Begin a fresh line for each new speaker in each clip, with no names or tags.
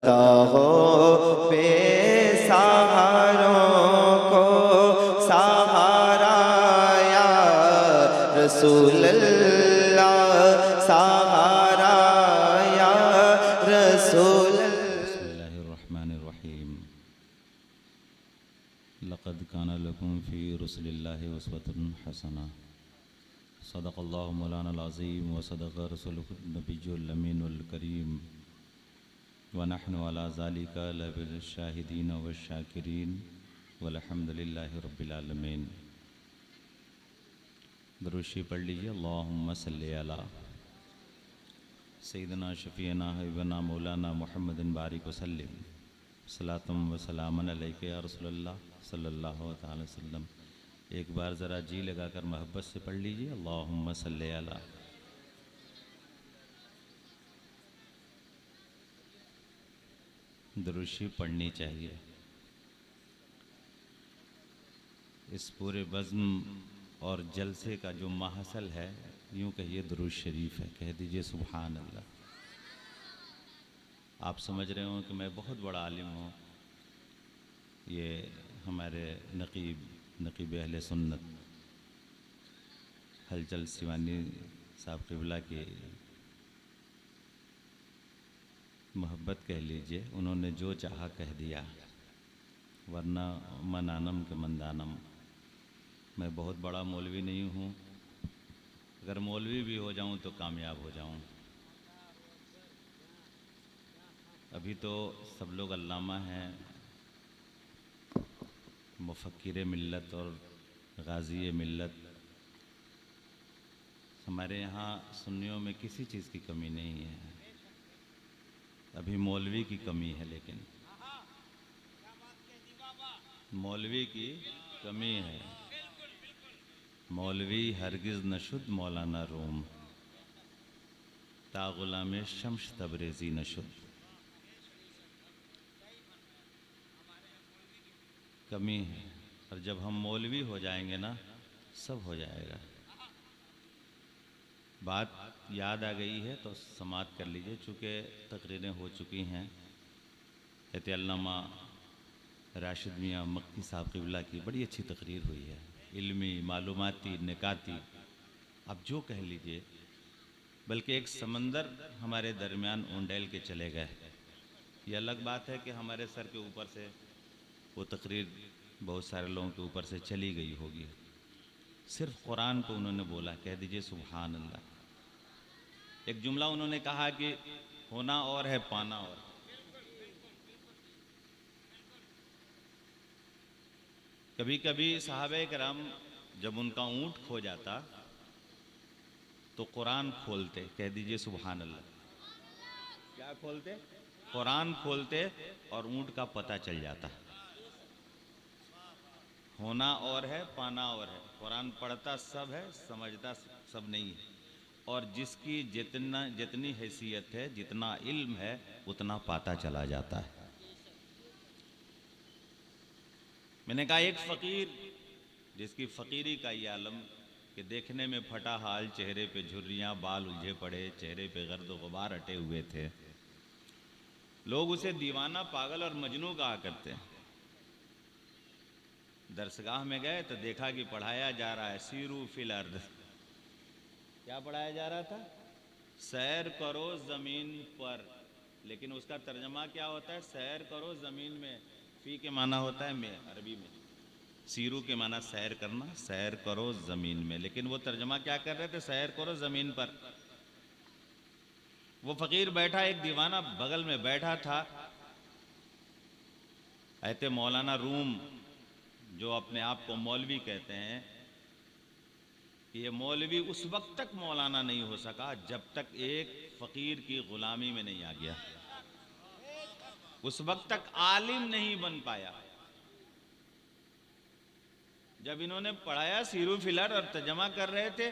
हो बेसहारों को सहारा या रसूल अल्लाह, सहारा या रसूल
बिस्मिल्लाहिर्रहमानिर्रहीम। लक़द कान लकुम फ़ी रसूलिल्लाहि उस्वतुन हसना। सदक़ल्लाहु मौलानाल अज़ीम व सदक़ रसूलुहुन नबियुल अमीनुल करीम व नहनु अला ज़ालिका लमिन शाहिदीन व शाकिरीन वल्हम्दुलिल्लाहि रब्बिल आलमीन। दुरूशी पढ़ लीजिए। अल्लाहुम्मा सल्लि अला सय्यिदना शफ़ीना हबीबना मौलाना मुहम्मदिन बारिक वसल्लिम सलातम व सलामन अलैका या रसूलल्लाह सल्लल्लाहु अलैहि वसल्लम। एक बार ज़रा जी लगाकर मोहब्बत से पढ़ लीजिए। अल्लाहुम्मा सल्लि अला। दुरूशी पढ़नी चाहिए। इस पूरे बज़्म और जलसे का जो महसल है, यूँ कहिए दुरूद शरीफ है। कह दीजिए सुभान अल्लाह। आप समझ रहे हो कि मैं बहुत बड़ा आलिम हूँ। ये हमारे नकीब अहले सुन्नत हलचल सिवानी साहब क़िबला की मोहब्बत कह लीजिए। उन्होंने जो चाहा कह दिया, वरना मनानम के मंदानम। मैं बहुत बड़ा मौलवी नहीं हूँ। अगर मौलवी भी हो जाऊँ तो कामयाब हो जाऊँ। अभी तो सब लोग अल्लामा हैं, मुफ़क्किर मिल्लत और गाज़ी मिल्लत। हमारे यहाँ सुन्नियों में किसी चीज़ की कमी नहीं है। अभी मौलवी की कमी है, लेकिन मौलवी की कमी है। मौलवी हरगिज़ नशुद मौलाना रूम, ता गुलाम शम्स तबरेज़ी नशुद। कमी है। और जब हम मौलवी हो जाएंगे ना, सब हो जाएगा। बात याद आ गई है तो समात कर लीजिए, चूँकि तकरीरें हो चुकी हैं। अल्लामा राशिद मियाँ मक्की साहब क़िबला की बड़ी अच्छी तकरीर हुई है, इल्मी, मालूमाती, निकाती, आप जो कह लीजिए। बल्कि एक समंदर हमारे दरमियान उंडेल के चले गए। ये अलग बात है कि हमारे सर के ऊपर से वो तकरीर बहुत सारे लोगों के ऊपर से चली गई होगी। सिर्फ कुरान को उन्होंने बोला। कह दीजिए सुभान अल्लाह। एक जुमला उन्होंने कहा कि होना और है, पाना और। कभी कभी सहाबे कराम जब उनका ऊँट खो जाता तो कुरान खोलते। कह दीजिए सुभान अल्लाह। क्या खोलते? कुरान खोलते और ऊँट का पता चल जाता। होना और है, पाना और है। कुरान पढ़ता सब है, समझता सब नहीं है। और जिसकी जितनी हैसियत है, जितना इल्म है, उतना पाता चला जाता है। मैंने कहा एक फ़कीर जिसकी फ़कीरी का ये आलम कि देखने में फटा हाल, चेहरे पे झुर्रियाँ, बाल उलझे पड़े, चेहरे पे गर्द गुबार अटे हुए थे। लोग उसे दीवाना, पागल और मजनू कहा करते हैं। दरसगाह में गए तो देखा कि पढ़ाया जा रहा है सीरू फिल अर्द। क्या पढ़ाया जा रहा था? सैर करो ज़मीन पर। लेकिन उसका तर्जमा क्या होता है? सैर करो ज़मीन में। फ़ी के माना होता है में, अरबी में। सीरू के माना सैर करना, सैर करो ज़मीन में। लेकिन वो तर्जमा क्या कर रहे थे? सैर करो ज़मीन पर। वो फ़कीर बैठा, एक दीवाना बगल में बैठा था। ऐते मौलाना रूम, जो अपने आप को मौलवी कहते हैं, ये मौलवी उस वक्त तक मौलाना नहीं हो सका जब तक एक फ़कीर की ग़ुलामी में नहीं आ गया। उस वक्त तक आलिम नहीं बन पाया। जब इन्होंने पढ़ाया सीरू फिलर और तर्जमा कर रहे थे,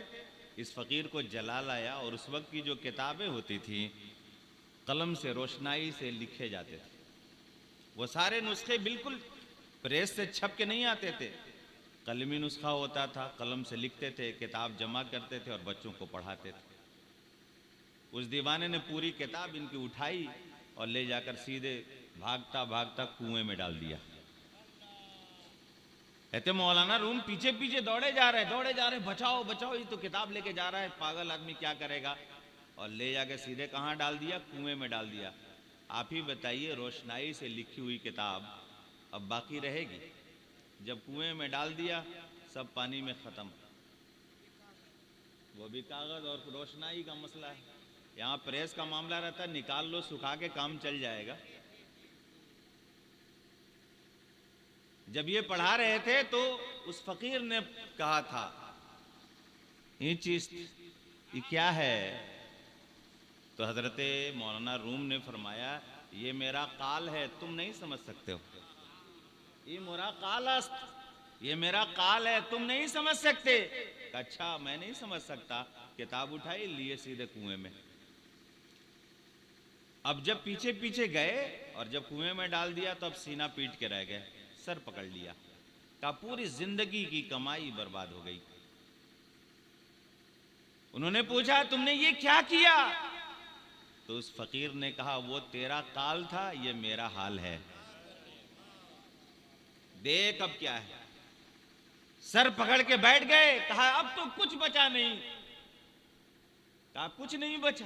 इस फ़कीर को जलाल आया। और उस वक्त की जो किताबें होती थी, कलम से, रोशनाई से लिखे जाते थे। वो सारे नुस्खे बिल्कुल प्रेस से छप के नहीं आते थे। कलमी नुस्खा होता था, कलम से लिखते थे, किताब जमा करते थे और बच्चों को पढ़ाते थे। उस दीवाने ने पूरी किताब इनकी उठाई और ले जाकर सीधे भागता भागता कुएं में डाल दिया। कहते मौलाना रूम पीछे पीछे दौड़े जा रहे, बचाओ बचाओ, ये तो किताब लेके जा रहा है, पागल आदमी क्या करेगा। और ले जाके सीधे कहाँ डाल दिया? कुएं में डाल दिया। आप ही बताइए, रोशनाई से लिखी हुई किताब अब बाकी रहेगी? जब कुएं में डाल दिया सब पानी में खत्म। वो भी कागज और रोशनाई का मसला है। यहाँ प्रेस का मामला रहता है, निकाल लो सुखा के काम चल जाएगा। जब ये पढ़ा रहे थे तो उस फकीर ने कहा था, ये चीज ये क्या है? तो हजरत मौलाना रूम ने फरमाया, ये मेरा काल है, तुम नहीं समझ सकते हो। ये मेरा काल अस्त, ये मेरा काल है, तुम नहीं समझ सकते। अच्छा मैं नहीं समझ सकता। किताब उठाई, लिए सीधे कुएं में। अब जब पीछे पीछे गए और जब कुएं में डाल दिया तो अब सीना पीट के रह गए, सर पकड़ लिया। का पूरी जिंदगी की कमाई बर्बाद हो गई। उन्होंने पूछा, तुमने ये क्या किया? तो उस फकीर ने कहा, वो तेरा काल था, ये मेरा हाल है। देख अब क्या है। सर पकड़ के बैठ गए। कहा अब तो कुछ बचा नहीं। कहा कुछ नहीं बचा।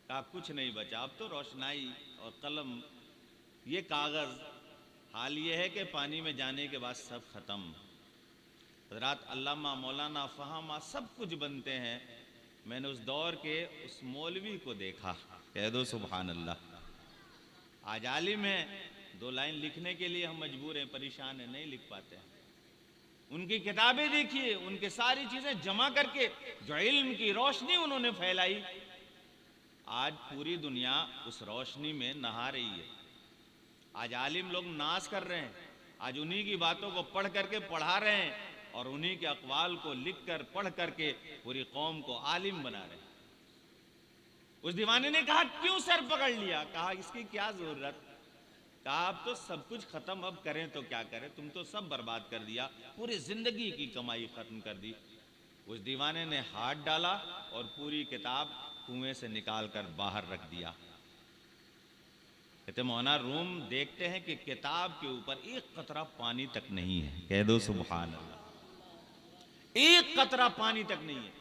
कहा कुछ नहीं बचा, अब तो रोशनाई और कलम, ये कागज। हाल ये है कि पानी में जाने के बाद सब खत्म। हज़रात अल्लामा मौलाना फहामा सब कुछ बनते हैं। मैंने उस दौर के उस मौलवी को देखा, कह दो सुभान अल्लाह। आज आलिम है, 2 लाइन लिखने के लिए हम मजबूर हैं, परेशान हैं, नहीं लिख पाते हैं। उनकी किताबें देखिए, उनके सारी चीजें जमा करके जो इल्म की रोशनी उन्होंने फैलाई, आज पूरी दुनिया उस रोशनी में नहा रही है। आज आलिम लोग नाश कर रहे हैं, आज उन्हीं की बातों को पढ़ करके पढ़ा रहे हैं और उन्हीं के अक़वाल को लिख कर पढ़ करके पूरी कौम को आलिम बना रहे हैं। उस दीवाने ने कहा, क्यों सर पकड़ लिया? कहा इसकी क्या जरूरत? कहा अब तो सब कुछ खत्म, अब करें तो क्या करें, तुम तो सब बर्बाद कर दिया, पूरी जिंदगी की कमाई खत्म कर दी। उस दीवाने ने हाथ डाला और पूरी किताब कुएं से निकाल कर बाहर रख दिया। कहते मौलाना रूम देखते हैं कि किताब के ऊपर एक कतरा पानी तक नहीं है, कह दो सुभान अल्लाह। एक कतरा पानी तक नहीं है,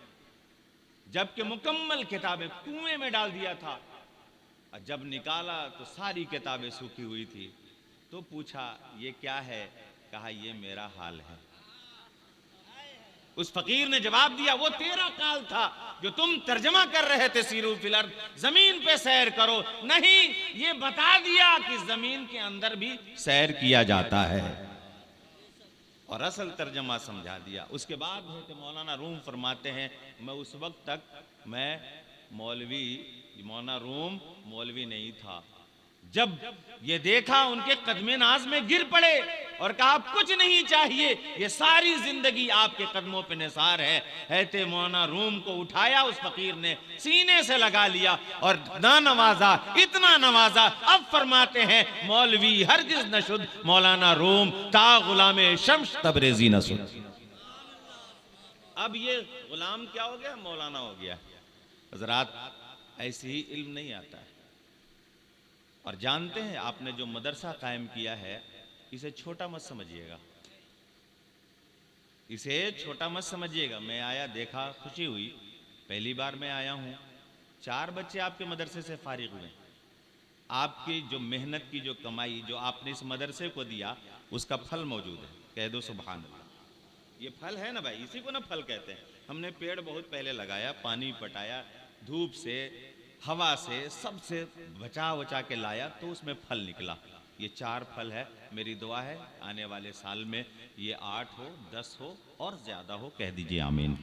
जबकि मुकम्मल किताबें कुएं में डाल दिया था। और जब निकाला तो सारी किताबें सूखी हुई थी। तो पूछा ये क्या है? कहा ये मेरा हाल है। उस फकीर ने जवाब दिया, वो तेरा काल था जो तुम तर्जमा कर रहे थे, सीरू फिल अर्द, जमीन पे सैर करो। नहीं, ये बता दिया कि जमीन के अंदर भी सैर किया जाता है और असल तर्जमा समझा दिया। उसके बाद मौलाना रूम फरमाते हैं, मैं उस वक्त तक मैं मौलाना रूम मौलवी नहीं था। जब ये देखा उनके कदमे नाज में गिर पड़े और कहा कुछ नहीं चाहिए, ये सारी जिंदगी आपके कदमों पे निसार है। ऐते मौलाना रूम को उठाया उस फकीर ने, सीने से लगा लिया और ना नवाजा, इतना नवाजा। अब फरमाते हैं, मौलवी हरगिज न शुद्ध, मौलाना रूम ता गुलामे शम्स तबरेजी न शुद्ध। अब ये गुलाम क्या हो गया? मौलाना हो गया। हज़रात ऐसे ही इल्म नहीं आता है। और जानते हैं, आपने जो मदरसा कायम किया है, इसे छोटा मत समझिएगा, इसे छोटा मत समझिएगा। मैं आया, देखा, खुशी हुई, पहली बार मैं आया हूं। 4 बच्चे आपके मदरसे से फारिग हुए। आपकी जो मेहनत की जो कमाई जो आपने इस मदरसे को दिया, उसका फल मौजूद है, कह दो सुभान अल्लाह। ये फल है ना भाई, इसी को ना फल कहते हैं। हमने पेड़ बहुत पहले लगाया, पानी पटाया, धूप से हवा से सबसे बचा बचा के लाया, तो उसमें फल निकला। ये 4 फल है। मेरी दुआ है आने वाले साल में ये 8 हो, 10 हो और ज्यादा हो, कह दीजिए आमीन।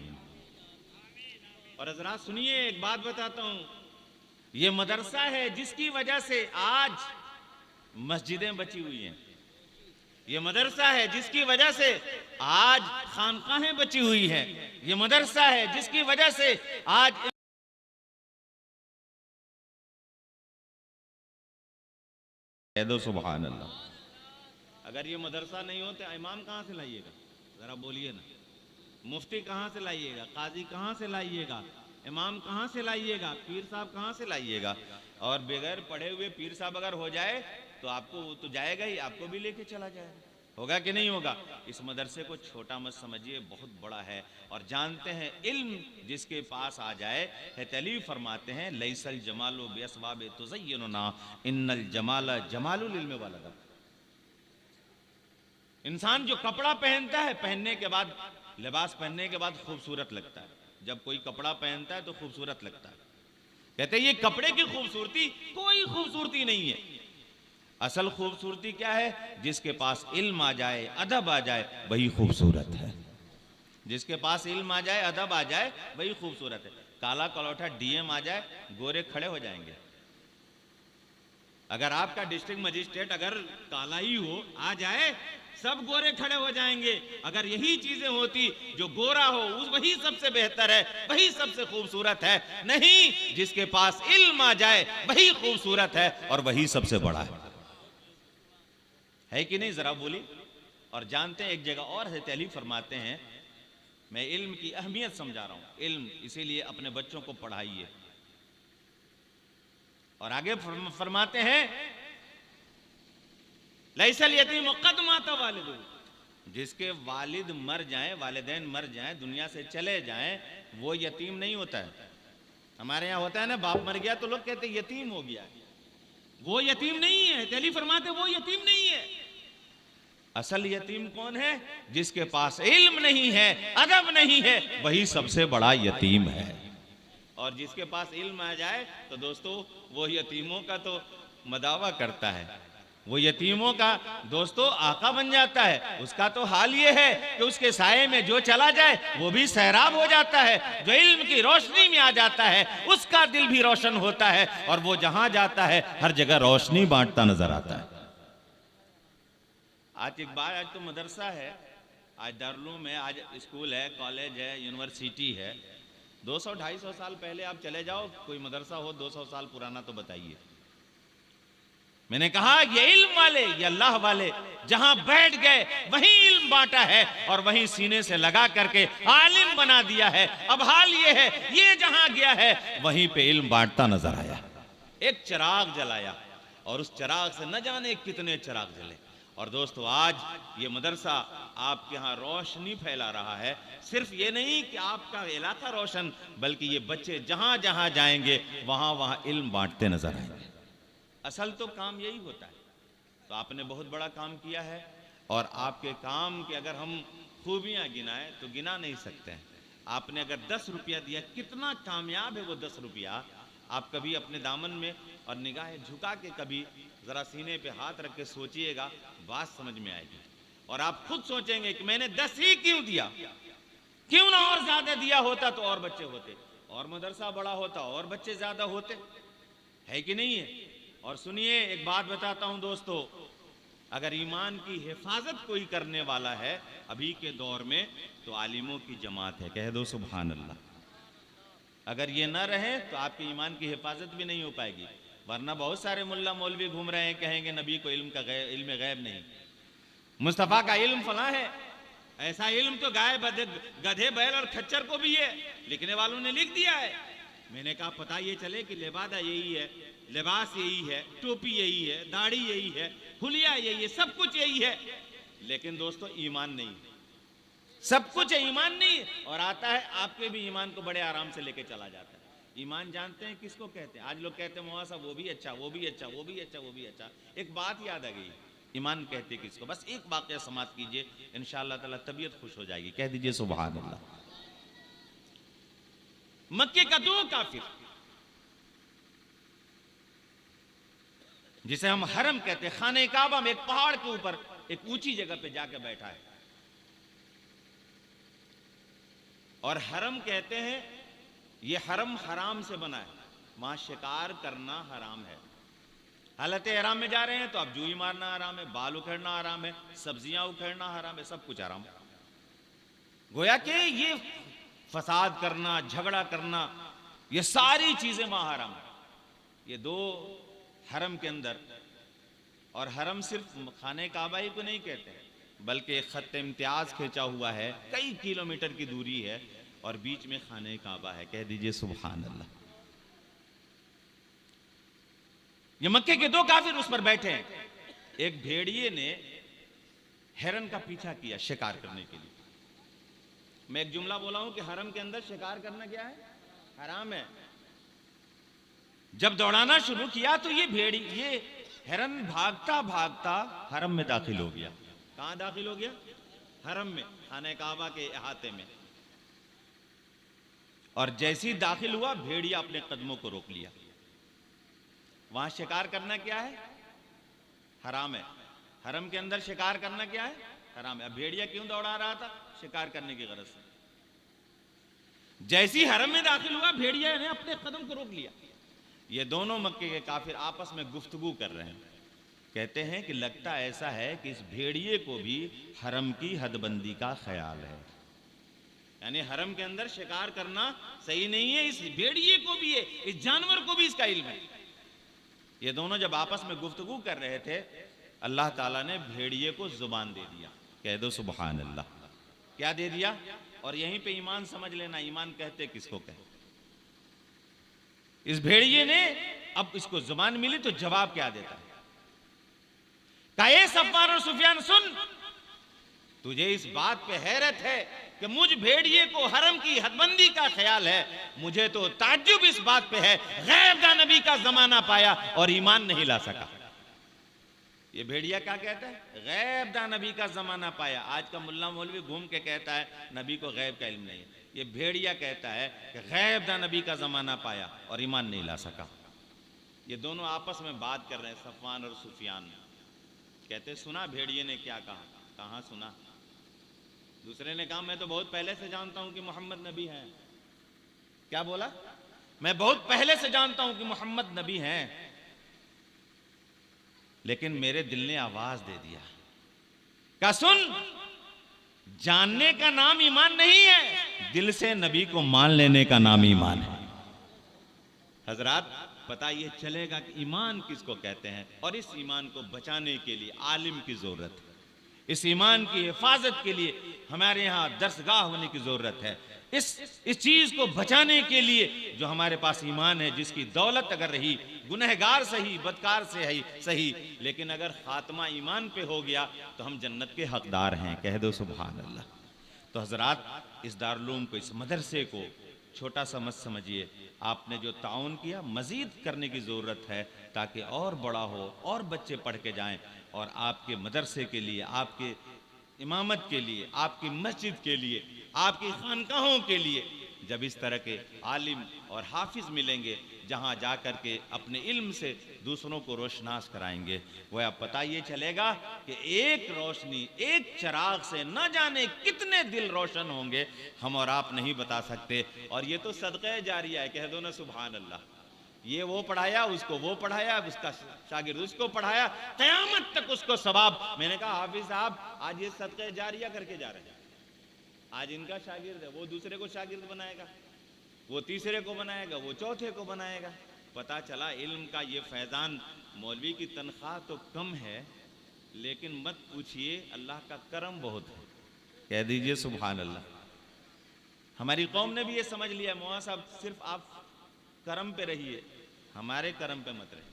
और हज़रात सुनिए, एक बात बताता हूं, ये मदरसा है जिसकी वजह से आज मस्जिदें बची हुई हैं। ये मदरसा है जिसकी वजह से आज खानकाहें बची हुई हैं। ये मदरसा है जिसकी वजह से आज कह दो सुभान अल्लाह। अगर ये मदरसा नहीं होता, इमाम कहाँ से लाइएगा? जरा बोलिए ना। मुफ्ती कहाँ से लाइएगा? काजी कहाँ से लाइएगा? इमाम कहाँ से लाइएगा? पीर साहब कहाँ से लाइएगा? और बगैर पढ़े हुए पीर साहब अगर हो जाए तो आपको वो तो जाएगा ही, आपको भी लेके चला जाएगा। होगा कि नहीं होगा? इस मदरसे को छोटा मत समझिए, बहुत बड़ा है। और जानते हैं इल्म जिसके पास आ जाए, तली फरमाते हैं लैसल जमालो बेअसबाब तुज़य्यिनुना इन्नल जमाला जमालुल इल्म वालदा। इंसान जो कपड़ा पहनता है, पहनने के बाद, लिबास पहनने के बाद खूबसूरत लगता है। जब कोई कपड़ा पहनता है तो खूबसूरत लगता है। कहते हैं ये कपड़े की खूबसूरती कोई खूबसूरती नहीं है। असल खूबसूरती क्या है? जिसके पास इल्म आ जाए, अदब आ जाए, वही खूबसूरत है। जिसके पास इल्म आ जाए, अदब आ जाए, वही खूबसूरत है। काला कलौठा डीएम आ जाए, गोरे खड़े हो जाएंगे। अगर आपका डिस्ट्रिक्ट मजिस्ट्रेट अगर काला ही हो आ जाए, सब गोरे खड़े हो जाएंगे। अगर यही चीजें होती, जो गोरा हो वही सबसे बेहतर है, वही सबसे खूबसूरत है। नहीं, जिसके पास इल्म आ जाए वही खूबसूरत है और वही सबसे बड़ा है कि नहीं? जरा बोली। और जानते हैं एक जगह और है, तहलीफ फरमाते हैं, मैं इल्म की अहमियत समझा रहा हूं। इल्म इसीलिए अपने बच्चों को पढ़ाइए। और आगे फरमाते हैं लैसल यतीम कद माता वालिदु, जिसके वालिद मर जाएं, वालिदैन मर जाएं, दुनिया से चले जाएं, वो यतीम नहीं होता है। हमारे यहाँ होता है ना, बाप मर गया तो लोग कहते हैं यतीम हो गया। वो यतीम नहीं है। तहली फरमाते वो यतीम नहीं है। असल यतीम कौन है? जिसके पास इल्म नहीं है, अदब नहीं है, वही सबसे बड़ा यतीम है। और जिसके पास इल्म आ जाए तो दोस्तों वो यतीमों का तो मदावा करता है, वो यतीमों का दोस्तों आका बन जाता है। उसका तो हाल ये है कि उसके साये में जो चला जाए वो भी सैराब हो जाता है। जो इल्म की रोशनी में आ जाता है उसका दिल भी रोशन होता है, और वो जहां जाता है हर जगह रोशनी बांटता नजर आता है। आज एक बार, आज तो मदरसा है, आज दारुल है, आज स्कूल है, कॉलेज है, यूनिवर्सिटी है। 200-250 साल पहले आप चले जाओ, कोई मदरसा हो 200 साल पुराना तो बताइए। मैंने कहा ये इल्म वाले, ये अल्लाह वाले जहां बैठ गए वहीं इल्म बांटा है और वहीं सीने से लगा करके आलिम बना दिया है। अब हाल ये है, ये जहां गया है वहीं पे इल्म बांटता नजर आया। एक चिराग जलाया और उस चिराग से न जाने कितने चिराग जले। और दोस्तों आज ये मदरसा आपके यहाँ रोशनी फैला रहा है। सिर्फ ये नहीं कि आपका इलाका रोशन, बल्कि ये बच्चे जहां जहां जाएंगे वहां वहां इल्म बांटते नजर आएंगे। असल तो काम यही होता है। तो आपने बहुत बड़ा काम किया है, और आपके काम की अगर हम खूबियां गिनाएं तो गिना नहीं सकते हैं। आपने अगर 10 रुपया दिया, कितना कामयाब है वो 10 रुपया। आप कभी अपने दामन में और निगाहें झुका के कभी जरा सीने पे हाथ रख के सोचिएगा, बात समझ में आएगी। और आप खुद सोचेंगे कि मैंने 10 ही क्यों दिया, क्यों ना और ज्यादा दिया होता तो और बच्चे होते, और मदरसा बड़ा होता, और बच्चे ज्यादा होते, है कि नहीं है? और सुनिए एक बात बताता हूं दोस्तों, अगर ईमान की हिफाजत कोई करने वाला है अभी के दौर में तो आलिमों की जमात है। कह दो सुभान अल्लाह। अगर ये ना रहे तो आपके ईमान की हिफाजत भी नहीं हो पाएगी। वरना बहुत सारे मुल्ला मौलवी घूम रहे हैं, कहेंगे नबी को इल्म गैब नहीं, मुस्तफ़ा का इल्म फला है। ऐसा इल्म तो गाय गधे बैल और खच्चर को भी है, लिखने वालों ने लिख दिया है। मैंने कहा पता ये चले कि लिबादा यही है, लिबास यही है, टोपी यही है, दाढ़ी यही है, हुलिया यही है, सब कुछ यही है। लेकिन दोस्तों ईमान नहीं, सब कुछ है, ईमान नहीं। और आता है आपके भी ईमान को बड़े आराम से लेके चला जाता है। ईमान जानते हैं किसको कहते हैं? आज लोग कहते हैं मौला साहब वो भी अच्छा, वो भी अच्छा, वो भी अच्छा, वो भी अच्छा। एक बात याद आ गई, ईमान कहते किसको? बस एक वाकया समाप्त कीजिए, इंशाअल्लाह ताला तबीयत खुश हो जाएगी। कह दीजिए सुभान अल्लाह। मक्के का 2 काफिर, जिसे हम हरम कहते हैं, खाने काबा में एक पहाड़ के ऊपर एक ऊंची जगह पे जाके बैठा है। और हरम कहते हैं, ये हरम हराम से बना है, वहां शिकार करना हराम है। हालत एहराम में जा रहे हैं तो अब जूई मारना हराम है, बाल उखेड़ना हराम है, सब्जियां उखेड़ना हराम है, सब कुछ हराम है। गोया कि ये फसाद करना, झगड़ा करना, ये सारी चीजें वहां हराम है। ये 2 हरम के अंदर, और हरम सिर्फ खाने काबा ही को नहीं कहते हैं, बल्कि एक खत्ते इम्तियाज खींचा हुआ है, कई किलोमीटर की दूरी है और बीच में खाने काबा है। कह दीजिए सुभान अल्लाह। ये मक्के के 2 काफिर उस पर बैठे हैं। एक भेड़िए ने हिरन का पीछा किया शिकार करने के लिए। मैं एक जुमला बोला हूं कि हरम के अंदर शिकार करना क्या है? हराम है। जब दौड़ाना शुरू किया तो ये हिरन भागता भागता हरम में दाखिल हो गया। कहां दाखिल हो गया? हरम में, खाने काबा के अहाते में। और जैसे ही दाखिल हुआ, भेड़िया अपने कदमों को रोक लिया। वहां शिकार करना क्या है? हराम है। हरम के अंदर शिकार करना क्या है? हराम है। अब भेड़िया क्यों दौड़ा रहा था? शिकार करने की गरज से। जैसे ही हरम में दाखिल हुआ, भेड़िया ने अपने कदम को रोक लिया। ये दोनों मक्के के काफिर आपस में गुफ्तगू कर रहे हैं। कहते हैं कि लगता ऐसा है कि इस भेड़िए को भी हरम की हदबंदी का ख्याल है, यानी हरम के अंदर शिकार करना सही नहीं है। इस भेड़िए को भी है, इस जानवर को भी इसका इल्म है। ये दोनों जब आपस में गुफ्तगू कर रहे थे, अल्लाह ताला ने भेड़िए को जुबान दे दिया। कह दो सुभान अल्लाह। क्या दे दिया? और यहीं पे ईमान समझ लेना, ईमान कहते किसको कहते। इस भेड़िए ने, अब इसको जुबान मिली तो जवाब क्या देता है? कहे सफ़वान और सुफियान, सुन, तुझे इस बात पे हैरत है कि मुझ भेड़िए को हरम की हदबंदी का ख्याल है, मुझे तो ताज्जुब इस बात पे है, गैब दा नबी का जमाना पाया और ईमान नहीं ला सका। ये भेड़िया क्या कहता है? गैब दा नबी का जमाना पाया। आज का मुल्ला मौलवी घूम के कहता है नबी को गैब का इल्म नहीं है। ये भेड़िया कहता है कि गैब दा नबी का जमाना पाया और ईमान नहीं ला सका। ये दोनों आपस में बात कर रहे हैं, सफ़वान और सुफियान। कहते सुना भेड़िए ने क्या कहा? कहां सुना? दूसरे ने कहा मैं तो बहुत पहले से जानता हूं कि मोहम्मद नबी हैं। क्या बोला? मैं बहुत पहले से जानता हूं कि मोहम्मद नबी हैं, लेकिन मेरे दिल ने आवाज दे दिया। क्या? सुन, जानने का नाम ईमान नहीं है, दिल से नबी को मान लेने का नाम ईमान है। हजरात, पता ये चलेगा कि ईमान किसको कहते हैं, और इस ईमान को बचाने के लिए आलिम की जरूरत है। इस ईमान की हिफाजत के लिए हमारे यहाँ दरसगाह होने की जरूरत है। इस चीज को बचाने के लिए जो हमारे पास ईमान है, जिसकी दौलत अगर रही, गुनहगार सही, बदकार से है सही, लेकिन अगर खात्मा ईमान पे हो गया तो हम जन्नत के हकदार हैं। कह दो सुभान अल्लाह। तो हजरात, इस दारुल को, इस मदरसे को छोटा सा मत समझिए। आपने जो ताउन किया, मजीद करने की ज़रूरत है ताकि और बड़ा हो, और बच्चे पढ़ के जाएं, और आपके मदरसे के लिए, आपके इमामत के लिए, आपकी मस्जिद के लिए, आपकी खानकाहों के लिए जब इस तरह के आलिम और हाफिज मिलेंगे, जहाँ जा कर के अपने इल्म से दूसरों को रोशनास कराएंगे, वह अब पता ये चलेगा कि एक रोशनी, एक चिराग से न जाने कितने दिल रोशन होंगे, हम और आप नहीं बता सकते। और ये तो सदक़े जारिया है। कह दो ना सुभान अल्लाह। ये वो पढ़ाया, उसको वो पढ़ाया, उसका शागिर्द उसको पढ़ाया, क़यामत तक उसको सवाब। मैंने कहा हाफिज साहब, आज ये सदक़े जारिया करके जा रहे हैं। आज इनका शागिर्द है, वो दूसरे को शागिर्द बनाएगा, वो तीसरे को बनाएगा, वो चौथे को बनाएगा। पता चला इल्म का ये फैज़ान। मौलवी की तनख्वाह तो कम है, लेकिन मत पूछिए, अल्लाह का करम बहुत है। कह दीजिए सुभान अल्लाह। हमारी कौम ने भी ये समझ लिया, मौला साहब सिर्फ आप करम पे रहिए, हमारे करम पे मत रहिए।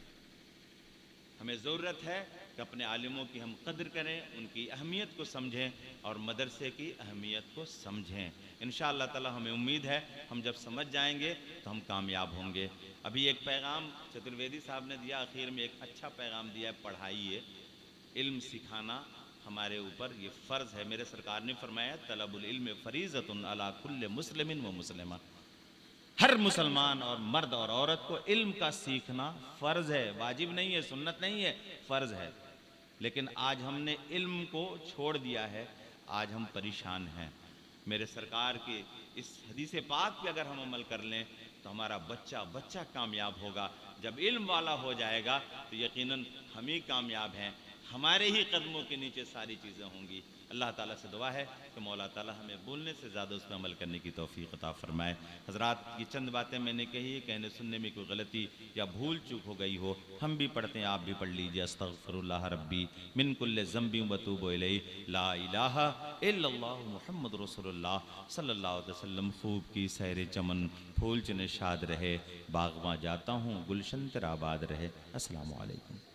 हमें ज़रूरत है कि अपने आलिमों की हम कदर करें, उनकी अहमियत को समझें और मदरसे की अहमियत को समझें। इंशाअल्लाह ताला हमें उम्मीद है हम जब समझ जाएंगे तो हम कामयाब होंगे। अभी एक पैगाम चतुर्वेदी साहब ने दिया, आखिर में एक अच्छा पैगाम दिया है, पढ़ाइए। इल्म सिखाना हमारे ऊपर ये फ़र्ज़ है। मेरे सरकार ने फरमाया तलबुल इल्म फ़रीज़तुन अला कुल्ले मुस्लिमिन व मुस्लिमा। हर मुसलमान और मर्द और औरत को इल्म का सीखना फ़र्ज़ है, वाजिब नहीं है, सुन्नत नहीं है, फ़र्ज़ है। लेकिन आज हमने इल्म को छोड़ दिया है, आज हम परेशान हैं। मेरे सरकार के इस हदीस पाक पे अगर हम अमल कर लें तो हमारा बच्चा कामयाब होगा। जब इल्म वाला हो जाएगा तो यकीनन हम ही कामयाब हैं। हमारे ही कदमों के नीचे सारी चीज़ें होंगी। अल्लाह ताला से दुआ है कि मौला ताला हमें बोलने से ज़्यादा उसमें अमल करने की तौफीक अता फरमाए। हज़रात, ये चंद बातें मैंने कही है, कहने सुनने में कोई गलती या भूल चूक हो गई हो, हम भी पढ़ते हैं, आप भी पढ़ लीजिए। अस्तगफिरुल्लाह रब्बी मिन कुल्लि ज़ंबि व अतूबु इलैहि, ला इलाहा इल्लल्लाह मुहम्मद रसूलुल्लाह सल्लल्लाहु अलैहि वसल्लम। खूब की सैर चमन, फूल चुने शाद रहे, बागवां जाता हूँ गुलशन तेरा आबाद रहे। अस्सलामु अलैकुम।